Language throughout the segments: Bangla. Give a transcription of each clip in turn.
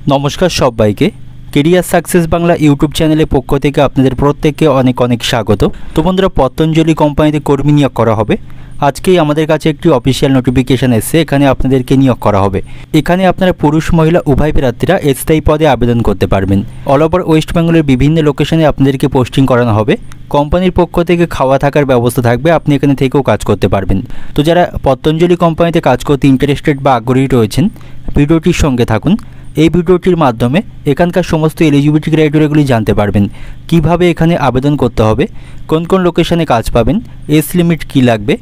নমস্কার সবাইকে কেরিয়ার সাকসেস বাংলা ইউটিউব চ্যানেলের পক্ষ থেকে আপনাদের প্রত্যেককে অনেক অনেক স্বাগত। তো বন্ধুরা, পতঞ্জলি কোম্পানিতে কর্মী নিয়োগ করা হবে। আজকেই আমাদের কাছে একটি অফিসিয়াল নোটিফিকেশান এসেছে, এখানে আপনাদেরকে নিয়োগ করা হবে। এখানে আপনারা পুরুষ মহিলা উভয় প্রার্থীরা স্থায়ী পদে আবেদন করতে পারবেন। অল ওভার ওয়েস্ট বেঙ্গলের বিভিন্ন লোকেশনে আপনাদেরকে পোস্টিং করানো হবে। কোম্পানির পক্ষ থেকে খাওয়া থাকার ব্যবস্থা থাকবে, আপনি এখানে থেকেও কাজ করতে পারবেন। তো যারা পতঞ্জলি কোম্পানিতে কাজ করতে ইন্টারেস্টেড বা আগ্রহী রয়েছেন, ভিডিওটির সঙ্গে থাকুন। এই ভিডিওটির মাধ্যমে এখানকার সমস্ত এলিজিবিলিটি ক্রাইটেরিয়াগুলি জানতে পারবেন। কিভাবে এখানে আবেদন করতে হবে, কোন কোন লোকেশনে কাজ পাবেন, এজ লিমিট কী লাগবে,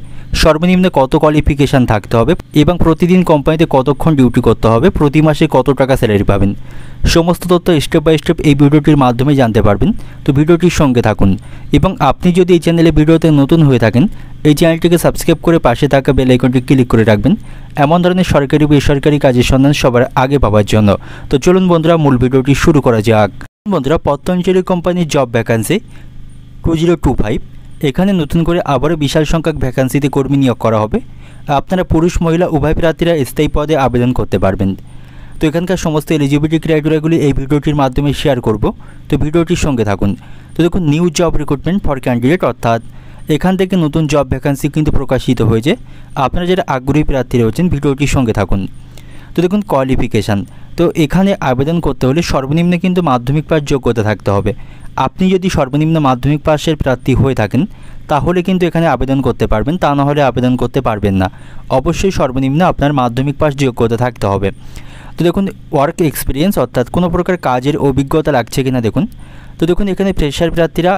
সর্বনিম্ন কত কোয়ালিফিকেশান থাকতে হবে এবং প্রতিদিন কোম্পানিতে কতক্ষণ ডিউটি করতে হবে, প্রতি মাসে কত টাকা স্যালারি পাবেন, সমস্ত তথ্য স্টেপ বাই স্টেপ এই ভিডিওটির মাধ্যমে জানতে পারবেন। তো ভিডিওটির সঙ্গে থাকুন এবং আপনি যদি এই চ্যানেলে ভিডিওতে নতুন হয়ে থাকেন, এই চ্যানেলটিকে সাবস্ক্রাইব করে পাশে থাকা বেল আইকনটি ক্লিক করে রাখবেন এমন ধরনের সরকারি বেসরকারি কাজের সন্ধান সবার আগে পাওয়ার জন্য। তো চলুন বন্ধুরা, মূল ভিডিওটি শুরু করা যাক। বন্ধুরা, পতঞ্জলি কোম্পানির জব ভ্যাকান্সি 2025, এখানে নতুন করে আবারও বিশাল সংখ্যক ভ্যাকান্সিতে কর্মী নিয়োগ করা হবে। আপনারা পুরুষ মহিলা উভয় প্রার্থীরা স্থায়ী পদে আবেদন করতে পারবেন। তো এখানকার সমস্ত এলিজিবিলিটি ক্রাইটেরিয়াগুলি এই ভিডিওটির মাধ্যমে শেয়ার করব। তো ভিডিওটির সঙ্গে থাকুন। তো দেখুন, new job recruitment for candidate, অর্থাৎ এখান থেকে নতুন জব ভ্যাকান্সি কিন্তু প্রকাশিত হয়েছে। আপনারা যারা আগ্রহী প্রার্থী রয়েছেন, ভিডিওটির সঙ্গে থাকুন। তো দেখুন, কোয়ালিফিকেশান, তো এখানে আবেদন করতে হলে সর্বনিম্ন কিন্তু মাধ্যমিক পাস যোগ্যতা থাকতে হবে। আপনি যদি সর্বনিম্ন মাধ্যমিক পাসের প্রার্থী হয়ে থাকেন, তাহলে কিন্তু এখানে আবেদন করতে পারবেন, তা না হলে আবেদন করতে পারবেন না। অবশ্যই সর্বনিম্ন আপনার মাধ্যমিক পাস যোগ্যতা থাকতে হবে। তো দেখুন, ওয়ার্ক এক্সপিরিয়েন্স, অর্থাৎ কোনো প্রকার কাজের অভিজ্ঞতা লাগছে কিনা দেখুন। তো দেখুন, এখানে ফ্রেশার প্রার্থীরা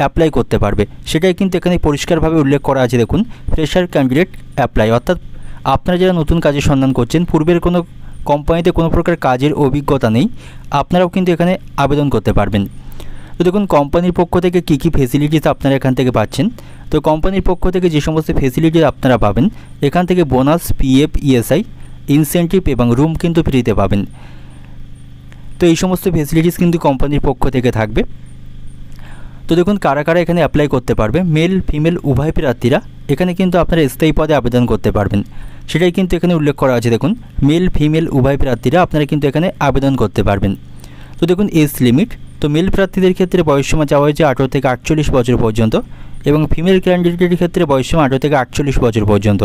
অ্যাপ্লাই করতে পারবে, সেটাই কিন্তু এখানে পরিষ্কারভাবে উল্লেখ করা আছে। দেখুন, ফ্রেশার ক্যান্ডিডেট অ্যাপ্লাই, অর্থাৎ আপনারা যারা নতুন কাজের সন্ধান করছেন, পূর্বের কোনো কোম্পানিতে কোনো প্রকার কাজের অভিজ্ঞতা নেই, আপনারাও কিন্তু এখানে আবেদন করতে পারবেন। তো দেখুন, কোম্পানির পক্ষ থেকে কী কী ফেসিলিটিস আপনারা এখান থেকে পাচ্ছেন। তো কোম্পানির পক্ষ থেকে যে সমস্ত ফেসিলিটিস আপনারা পাবেন, এখান থেকে বোনাস, পিএফ, ইএসআই, ইনসেন্টিভ এবং রুম কিন্তু ফ্রিতে পাবেন। তো এই সমস্ত ফেসিলিটিস কিন্তু কোম্পানির পক্ষ থেকে থাকবে। তো দেখুন, কারা কারা এখানে অ্যাপ্লাই করতে পারবে। মেল ফিমেল উভয় প্রার্থীরা এখানে কিন্তু আপনারা স্থায়ী পদে আবেদন করতে পারবেন, সেটাই কিন্তু এখানে উল্লেখ করা আছে। দেখুন, মেল ফিমেল উভয় প্রার্থীরা আপনারা কিন্তু এখানে আবেদন করতে পারবেন। তো দেখুন, এজ লিমিট, তো মেল প্রার্থীদের ক্ষেত্রে বয়সসীমা চাওয়া হয়েছে 18 থেকে 48 বছর পর্যন্ত এবং ফিমেল ক্যান্ডিডেটের ক্ষেত্রে বয়সসীমা 18 থেকে 48 বছর পর্যন্ত।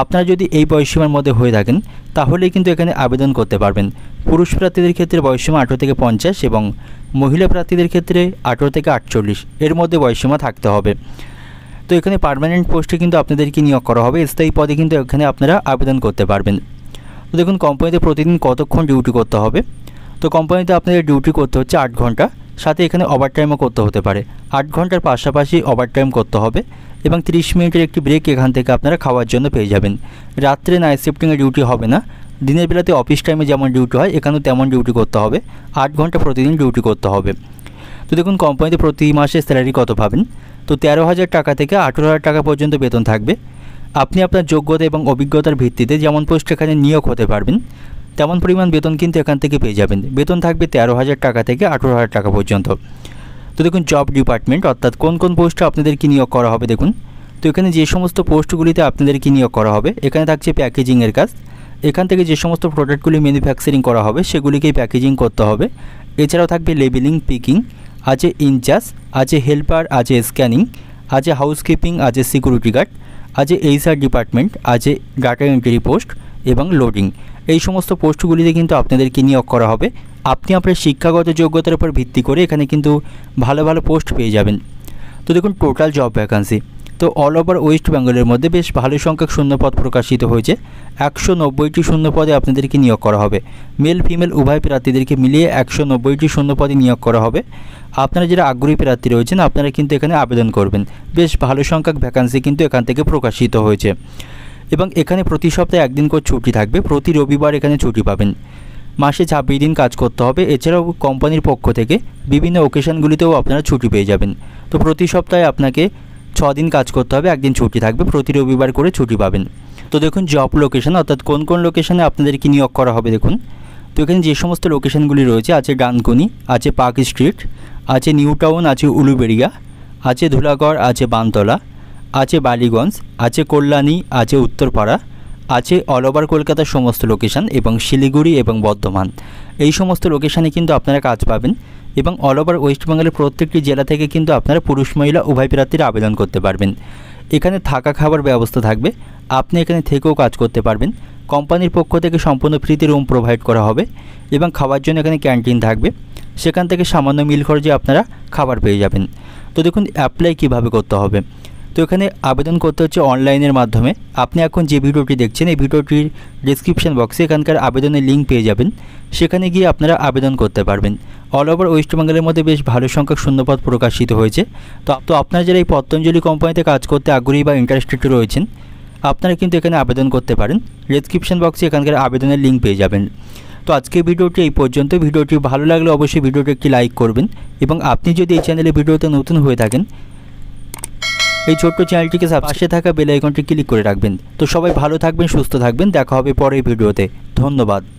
আপনারা যদি এই বয়সসীমার মধ্যে হয়ে থাকেন, তাহলেই কিন্তু এখানে আবেদন করতে পারবেন। পুরুষ প্রার্থীদের ক্ষেত্রে বয়সসীমা 18 থেকে 50 এবং মহিলা প্রার্থীদের ক্ষেত্রে 18 থেকে 48 এর মধ্যে বয়সসীমা থাকতে হবে। তো এখানে পার্মানেন্ট পোস্টে কিন্তু আপনাদেরকে নিয়োগ করা হবে, স্থায়ী পদে কিন্তু এখানে আপনারা আবেদন করতে পারবেন। তো দেখুন, কোম্পানিতে প্রতিদিন কতক্ষণ ডিউটি করতে হবে। তো কোম্পানিতে আপনাদের ডিউটি করতে হচ্ছে 8 ঘন্টা, সাথে এখানে ওভারটাইমও করতে হতে পারে। 8 ঘন্টার পাশাপাশি ওভারটাইম করতে হবে এবং 30 মিনিটের একটি ব্রেক এখান থেকে আপনারা খাওয়ার জন্য পেয়ে যাবেন। রাত্রে নাইট শিফটিংয়ে ডিউটি হবে না, দিনের বেলাতে অফিস টাইমে যেমন ডিউটি হয় এখানেও তেমন ডিউটি করতে হবে। 8 ঘন্টা প্রতিদিন ডিউটি করতে হবে। তো দেখুন, কোম্পানিতে প্রতি মাসে স্যালারি কত পাবেন। তো 13,000 টাকা থেকে 18,000 টাকা পর্যন্ত বেতন থাকবে। আপনি আপনার যোগ্যতা এবং অভিজ্ঞতার ভিত্তিতে যেমন পোস্ট এখানে নিয়োগ হতে পারবেন, তেমন পরিমাণ বেতন কিন্তু এখান থেকে পেয়ে যাবেন। বেতন থাকবে 13,000 টাকা থেকে 18,000 টাকা পর্যন্ত। তো দেখুন, জব ডিপার্টমেন্ট, অর্থাৎ কোন কোন পোস্টে আপনাদেরকে নিয়োগ করা হবে দেখুন। তো এখানে যে সমস্ত পোস্টগুলিতে আপনাদেরকে নিয়োগ করা হবে, এখানে থাকছে প্যাকেজিংয়ের কাজ। এখান থেকে যে সমস্ত প্রোডাক্টগুলি ম্যানুফ্যাকচারিং করা হবে সেগুলিকেই প্যাকেজিং করতে হবে। এছাড়াও থাকবে লেবেলিং, পিকিং, আছে ইনচার্জ, আছে হেল্পার, আছে স্ক্যানিং, আছে হাউসকিপিং, আছে সিকিউরিটি গার্ড, আছে এইচআর ডিপার্টমেন্ট, আছে ডাটা এন্ট্রি পোস্ট এবং লোডিং। এই সমস্ত পোস্টগুলিতে কিন্তু আপনাদেরকে নিয়োগ করা হবে। আপনি আপনার শিক্ষাগত যোগ্যতার উপর ভিত্তি করে এখানে কিন্তু ভালো ভালো পোস্ট পেয়ে যাবেন। তো দেখুন, টোটাল জব ভ্যাকান্সি, তো অল ওভার ওয়েস্ট বেঙ্গলের মধ্যে বেশ ভালো সংখ্যক শূন্যপদ প্রকাশিত হয়েছে। 190টি শূন্যপদে আপনাদেরকে নিয়োগ করা হবে। মেল ফিমেল উভয় প্রার্থীদেরকে মিলিয়ে 190টি শূন্যপদে নিয়োগ করা হবে। আপনারা যারা আগ্রহী প্রার্থী রয়েছেন, আপনারা কিন্তু এখানে আবেদন করবেন। বেশ ভালো সংখ্যক ভ্যাকান্সি কিন্তু এখান থেকে প্রকাশিত হয়েছে এবং এখানে প্রতি সপ্তাহে একদিন করে ছুটি থাকবে। প্রতি রবিবার এখানে ছুটি পাবেন। মাসে 26 দিন কাজ করতে হবে। এছাড়াও কোম্পানির পক্ষ থেকে বিভিন্ন ওকেশনগুলিতেও আপনারা ছুটি পেয়ে যাবেন। তো প্রতি সপ্তাহে আপনাকে 6 দিন কাজ করতে হবে, একদিন ছুটি থাকবে, প্রতি রবিবার করে ছুটি পাবেন। তো দেখুন, জব লোকেশন, অর্থাৎ কোন কোন লোকেশনে আপনাদেরকে নিয়োগ করা হবে দেখুন। তো এখানে যে সমস্ত লোকেশনগুলি রয়েছে, আছে ডানকুনি, আছে পার্ক স্ট্রিট, আছে নিউ টাউন, আছে উলুবেড়িয়া, আছে ধুলাগড়, আছে বানতলা, আছে বালিগঞ্জ, আছে কল্যাণী, আছে উত্তরপাড়া, আছে অল ওভার কলকাতার সমস্ত লোকেশান এবং শিলিগুড়ি এবং বর্ধমান এই সমস্ত লোকেশানে কিন্তু আপনারা কাজ পাবেন এবং অল ওভার ওয়েস্ট বেঙ্গলের প্রত্যেকটি জেলা থেকে কিন্তু আপনারা পুরুষ মহিলা উভয় প্রার্থীরা আবেদন করতে পারবেন। এখানে থাকা খাবার ব্যবস্থা থাকবে, আপনি এখানে থেকেও কাজ করতে পারবেন। কোম্পানির পক্ষ থেকে সম্পূর্ণ ফ্রিতে রুম প্রোভাইড করা হবে এবং খাওয়ার জন্য এখানে ক্যান্টিন থাকবে, সেখান থেকে সামান্য মিল খরচে আপনারা খাবার পেয়ে যাবেন। তো দেখুন অ্যাপ্লাই কিভাবে করতে হবে। তো এখানে আবেদন করতে হচ্ছে অনলাইনের মাধ্যমে। আপনি এখন যে ভিডিওটি দেখছেন এই ভিডিওটির ডিসক্রিপশন বক্সে এখানকার আবেদনের লিঙ্ক পেয়ে যাবেন, সেখানে গিয়ে আপনারা আবেদন করতে পারবেন। অল ওভার ওয়েস্ট বেঙ্গলের মধ্যে বেশ ভালো সংখ্যক শূন্যপদ প্রকাশিত হয়েছে। তো আপনারা যারা এই পতঞ্জলি কোম্পানিতে কাজ করতে আগ্রহী বা ইন্টারেস্টেড রয়েছেন আপনারা কিন্তু এখানে আবেদন করতে পারেন। ডিসক্রিপশন বক্সে এখানকার আবেদনের লিঙ্ক পেয়ে যাবেন। তো আজকে ভিডিওটি এই পর্যন্ত। ভিডিওটি ভালো লাগলে অবশ্যই ভিডিওটি একটি লাইক করবেন এবং আপনি যদি এই চ্যানেলে ভিডিওতে নতুন হয়ে থাকেন এই ছোট্ট চ্যানেলটিকে পাশে থাকা বেল আইকনটি ক্লিক করে রাখবেন। তো সবাই ভালো থাকবেন, সুস্থ থাকবেন, দেখা হবে পরের ভিডিওতে। ধন্যবাদ।